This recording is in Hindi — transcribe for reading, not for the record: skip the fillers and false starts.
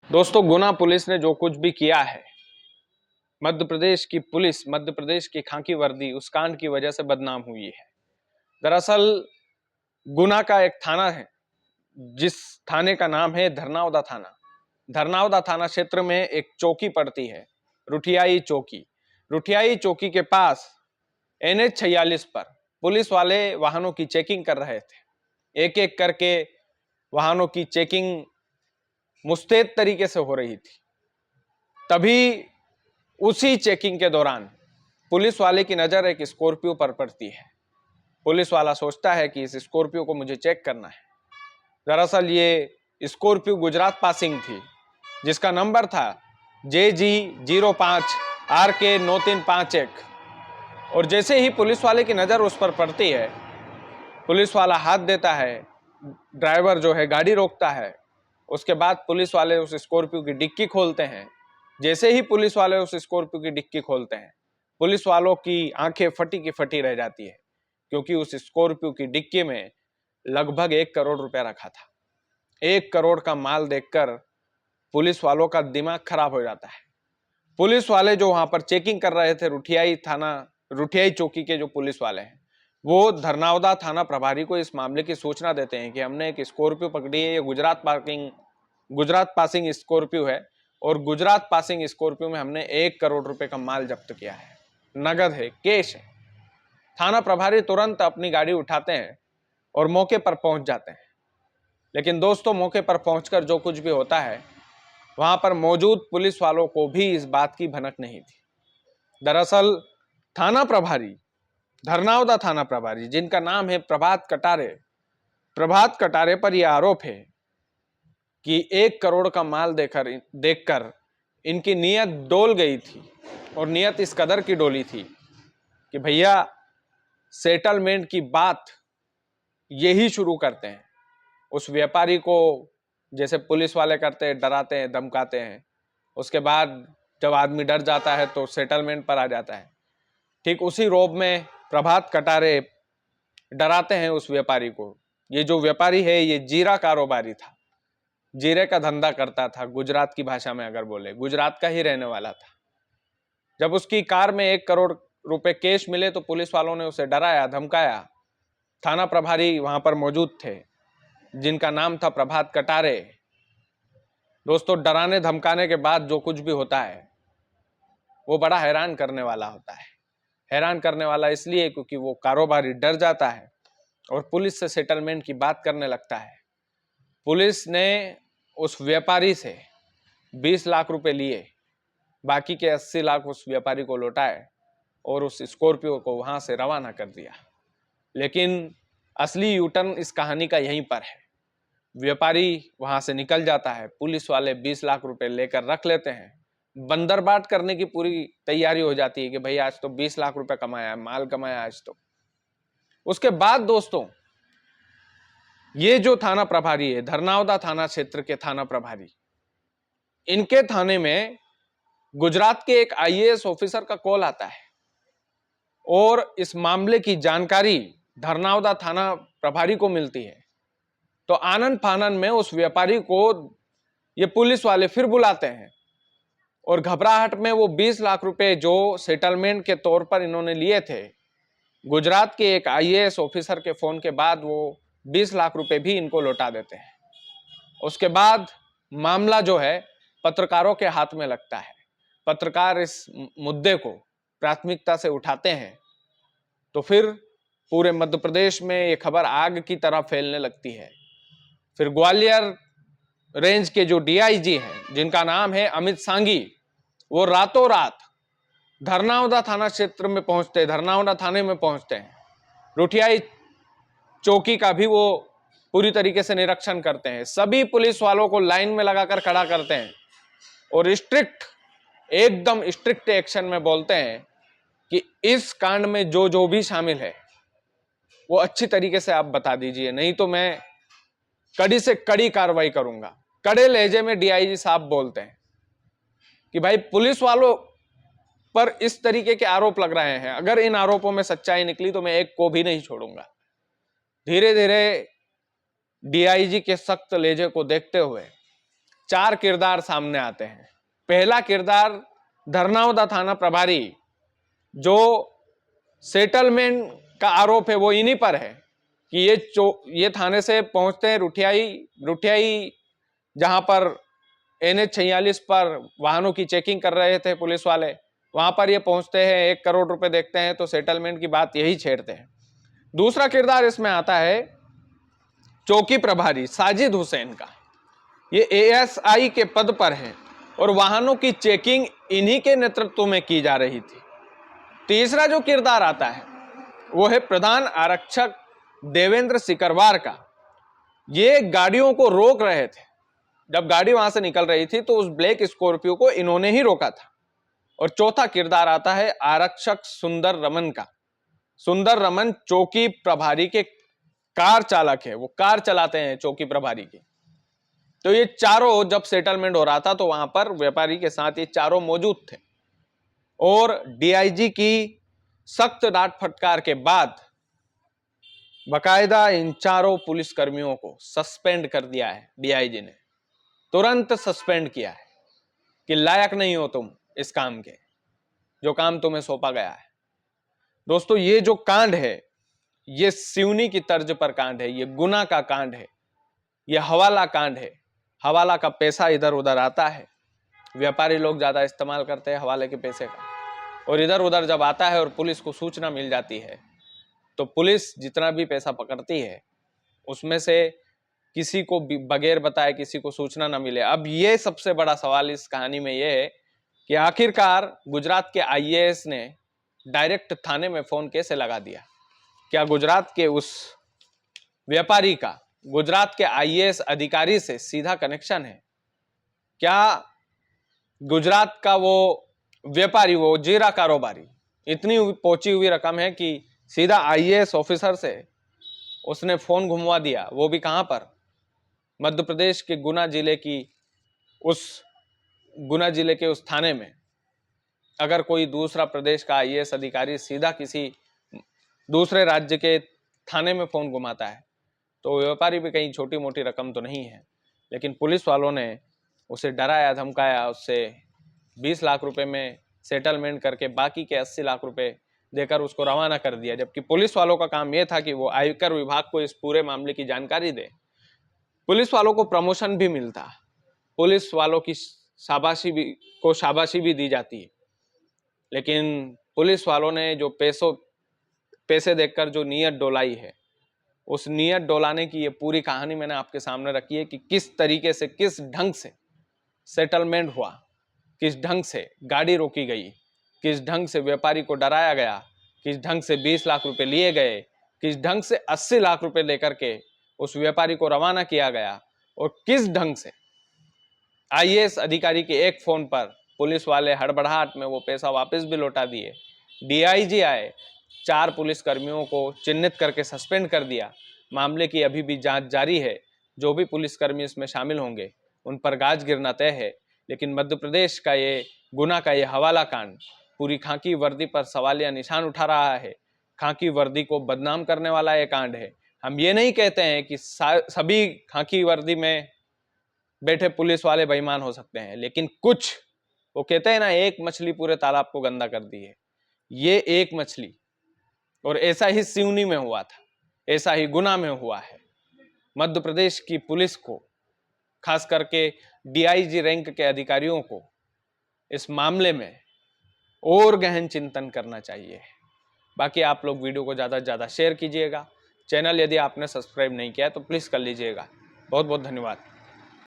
दोस्तों, गुना पुलिस ने जो कुछ भी किया है, मध्य प्रदेश की पुलिस, मध्य प्रदेश की खाकी वर्दी उस कांड की वजह से बदनाम हुई है। दरअसल गुना का एक थाना है, जिस थाने का नाम है धरनावदा थाना। धरनावदा थाना क्षेत्र में एक चौकी पड़ती है, रुठियाई चौकी। रुठियाई चौकी के पास NH 46 पर पुलिस वाले वाहनों की चेकिंग कर रहे थे। एक एक करके वाहनों की चेकिंग मुस्तैद तरीके से हो रही थी। तभी उसी चेकिंग के दौरान पुलिस वाले की नजर एक स्कॉर्पियो पर पड़ती है। पुलिस वाला सोचता है कि इस स्कॉर्पियो को मुझे चेक करना है। दरअसल ये स्कॉर्पियो गुजरात पासिंग थी, जिसका नंबर था JG05RK9351। और जैसे ही पुलिस वाले की नजर उस पर पड़ती है, पुलिस वाला हाथ देता है, ड्राइवर जो है गाड़ी रोकता है। उसके बाद पुलिस वाले उस स्कॉर्पियो की डिक्की खोलते हैं। जैसे ही पुलिस वाले उस स्कॉर्पियो की डिक्की खोलते हैं, पुलिस वालों की आंखें फटी की फटी रह जाती है, क्योंकि उस स्कॉर्पियो की डिक्की में लगभग 1 करोड़ रुपया रखा था। 1 करोड़ का माल देखकर पुलिस वालों का दिमाग खराब हो जाता है। पुलिस वाले जो वहां पर चेकिंग कर रहे थे, रुठियाई चौकी के जो पुलिस वाले हैं, वो धरनावदा थाना प्रभारी को इस मामले की सूचना देते हैं कि हमने एक स्कॉर्पियो पकड़ी है। ये गुजरात पासिंग स्कॉर्पियो है, और गुजरात पासिंग स्कॉर्पियो में हमने 1 करोड़ रुपए का माल जब्त किया है। नगद है, कैश है। थाना प्रभारी तुरंत अपनी गाड़ी उठाते हैं और मौके पर पहुंच जाते हैं। लेकिन दोस्तों, मौके पर पहुंचकर जो कुछ भी होता है, वहां पर मौजूद पुलिस वालों को भी इस बात की भनक नहीं थी। दरअसल थाना प्रभारी, धरनावदा थाना प्रभारी, जिनका नाम है प्रभात कटारे पर यह आरोप है कि 1 करोड़ का माल देखकर इनकी नीयत डोल गई थी। और नीयत इस कदर की डोली थी कि भैया सेटलमेंट की बात यही शुरू करते हैं। उस व्यापारी को जैसे पुलिस वाले करते हैं, डराते हैं, धमकाते हैं। उसके बाद जब आदमी डर जाता है तो सेटलमेंट पर आ जाता है। ठीक उसी रोब में प्रभात कटारे डराते हैं उस व्यापारी को। ये जो व्यापारी है, ये जीरा कारोबारी था, जीरे का धंधा करता था। गुजरात की भाषा में अगर बोले, गुजरात का ही रहने वाला था। जब उसकी कार में 1 करोड़ रुपए कैश मिले तो पुलिस वालों ने उसे डराया, धमकाया। थाना प्रभारी वहां पर मौजूद थे, जिनका नाम था प्रभात कटारे। दोस्तों, डराने धमकाने के बाद जो कुछ भी होता है, वो बड़ा हैरान करने वाला होता है। हैरान करने वाला इसलिए क्योंकि वो कारोबारी डर जाता है और पुलिस से सेटलमेंट की बात करने लगता है। पुलिस ने उस व्यापारी से 20 लाख रुपए लिए, बाकी के 80 लाख उस व्यापारी को लौटाए और उस स्कॉर्पियो को वहां से रवाना कर दिया। लेकिन असली यूटर्न इस कहानी का यहीं पर है। व्यापारी वहां से निकल जाता है, पुलिस वाले 20 लाख रुपए लेकर रख लेते हैं। बंदरबाट करने की पूरी तैयारी हो जाती है कि भाई आज तो 20 लाख रुपए कमाया, माल कमाया आज तो। उसके बाद दोस्तों, ये जो थाना प्रभारी है, धरनावदा थाना क्षेत्र के थाना प्रभारी, इनके थाने में गुजरात के एक IAS ऑफिसर का कॉल आता है और इस मामले की जानकारी धरनावदा थाना प्रभारी को मिलती है। तो आनन फानन में उस व्यापारी को ये पुलिस वाले फिर बुलाते हैं और घबराहट में वो 20 लाख रुपए जो सेटलमेंट के तौर पर इन्होंने लिए थे, गुजरात के एक IAS ऑफिसर के फोन के बाद वो 20 लाख रुपए भी इनको लौटा देते हैं। उसके बाद मामला जो है पत्रकारों के हाथ में लगता है। पत्रकार इस मुद्दे को प्राथमिकता से उठाते हैं, तो फिर पूरे मध्य प्रदेश में ये खबर आग की तरह फैलने लगती है। फिर ग्वालियर रेंज के जो DIG हैं, जिनका नाम है अमित सांगी, वो रातों रात धरनावदा थाना क्षेत्र में पहुंचते, धरनावदा थाने में पहुंचते हैं। रुठियाई चौकी का भी वो पूरी तरीके से निरीक्षण करते हैं। सभी पुलिस वालों को लाइन में लगाकर खड़ा करते हैं और एकदम स्ट्रिक्ट एक्शन में बोलते हैं कि इस कांड में जो जो भी शामिल है वो अच्छी तरीके से आप बता दीजिए, नहीं तो मैं कड़ी से कड़ी कार्रवाई करूंगा। कड़े लहजे में DIG साहब बोलते हैं कि भाई पुलिस वालों पर इस तरीके के आरोप लग रहे हैं, अगर इन आरोपों में सच्चाई निकली तो मैं एक को भी नहीं छोड़ूंगा। धीरे धीरे DIG के सख्त लहजे को देखते हुए 4 किरदार सामने आते हैं। पहला किरदार धरनावदा थाना प्रभारी, जो सेटलमेंट का आरोप है वो इन्हीं पर है कि ये थाने से पहुंचते हैं रुठियाई जहां पर NH 46 पर वाहनों की चेकिंग कर रहे थे पुलिस वाले, वहां पर ये पहुंचते हैं, 1 करोड़ रुपए देखते हैं तो सेटलमेंट की बात यही छेड़ते हैं। दूसरा किरदार इसमें आता है चौकी प्रभारी साजिद हुसैन का। ये ASI के पद पर है और वाहनों की चेकिंग इन्हीं के नेतृत्व में की जा रही थी। तीसरा जो किरदार आता है वो है प्रधान आरक्षक देवेंद्र सिकरवार का। ये गाड़ियों को रोक रहे थे, जब गाड़ी वहां से निकल रही थी तो उस ब्लैक स्कॉर्पियो को इन्होंने ही रोका था। और चौथा किरदार आता है आरक्षक सुंदर रमन का। सुंदर रमन चौकी प्रभारी के कार चालक है, वो कार चलाते हैं चौकी प्रभारी की। तो ये चारों जब सेटलमेंट हो रहा था तो वहां पर व्यापारी के साथ ये चारों मौजूद थे और DIG की सख्त डांट फटकार के बाद बकायदा इन चारों पुलिस कर्मियों को सस्पेंड कर दिया है। DIG ने तुरंत सस्पेंड किया है कि लायक नहीं हो तुम इस काम के, जो काम तुम्हें सौंपा गया है। दोस्तों, ये जो कांड है ये सिवनी की तर्ज पर कांड है, ये गुना का कांड है, ये हवाला कांड है। हवाला का पैसा इधर उधर आता है, व्यापारी लोग ज्यादा इस्तेमाल करते हैं हवाले के पैसे का, और इधर उधर जब आता है और पुलिस को सूचना मिल जाती है तो पुलिस जितना भी पैसा पकड़ती है उसमें से किसी को बगैर बताए, किसी को सूचना ना मिले। अब ये सबसे बड़ा सवाल इस कहानी में ये है कि आखिरकार गुजरात के IAS ने डायरेक्ट थाने में फोन कैसे लगा दिया? क्या गुजरात के उस व्यापारी का गुजरात के IAS अधिकारी से सीधा कनेक्शन है? क्या गुजरात का वो व्यापारी, वो जीरा कारोबारी, इतनी पहुंची हुई रकम है कि सीधा IAS ऑफिसर से उसने फोन घुमवा दिया, वो भी कहां पर? मध्य प्रदेश के गुना जिले के उस थाने में। अगर कोई दूसरा प्रदेश का IAS अधिकारी सीधा किसी दूसरे राज्य के थाने में फोन घुमाता है तो व्यापारी भी कहीं छोटी मोटी रकम तो नहीं है। लेकिन पुलिस वालों ने उसे डराया धमकाया, उससे 20 लाख रुपए में सेटलमेंट करके बाकी के 80 लाख रुपए देकर उसको रवाना कर दिया। जबकि पुलिस वालों का काम यह था कि वो आयकर विभाग को इस पूरे मामले की जानकारी दे। पुलिस वालों को प्रमोशन भी मिलता, पुलिस वालों की शाबाशी भी दी जाती है। लेकिन पुलिस वालों ने जो पैसे देखकर जो नीयत डोलाई है, उस नीयत डोलाने की ये पूरी कहानी मैंने आपके सामने रखी है कि किस तरीके से, किस ढंग से सेटलमेंट हुआ, किस ढंग से गाड़ी रोकी गई, किस ढंग से व्यापारी को डराया गया, किस ढंग से 20 लाख रुपए लिए गए, किस ढंग से 80 लाख रुपए लेकर के उस व्यापारी को रवाना किया गया, और किस ढंग से IAS अधिकारी के एक फोन पर पुलिस वाले हड़बड़ाहट में वो पैसा वापस भी लौटा दिए। DIG आए, 4 पुलिस कर्मियों को चिन्हित करके सस्पेंड कर दिया। मामले की अभी भी जांच जारी है। जो भी पुलिसकर्मी इसमें शामिल होंगे उन पर गाज गिरना तय है। लेकिन मध्य प्रदेश का ये गुना का ये हवाला कांड पूरी खाकी वर्दी पर सवालिया निशान उठा रहा है। खाकी वर्दी को बदनाम करने वाला ये कांड है। हम ये नहीं कहते हैं कि सभी खाकी वर्दी में बैठे पुलिस वाले बेईमान हो सकते हैं, लेकिन कुछ, वो कहते हैं ना, एक मछली पूरे तालाब को गंदा कर दी है। ये एक मछली, और ऐसा ही सिवनी में हुआ था, ऐसा ही गुना में हुआ है। मध्य प्रदेश की पुलिस को, खास करके DIG रैंक के अधिकारियों को इस मामले में और गहन चिंतन करना चाहिए। बाकी आप लोग वीडियो को ज़्यादा से ज़्यादा शेयर कीजिएगा। चैनल यदि आपने सब्सक्राइब नहीं किया है तो प्लीज़ कर लीजिएगा। बहुत बहुत धन्यवाद।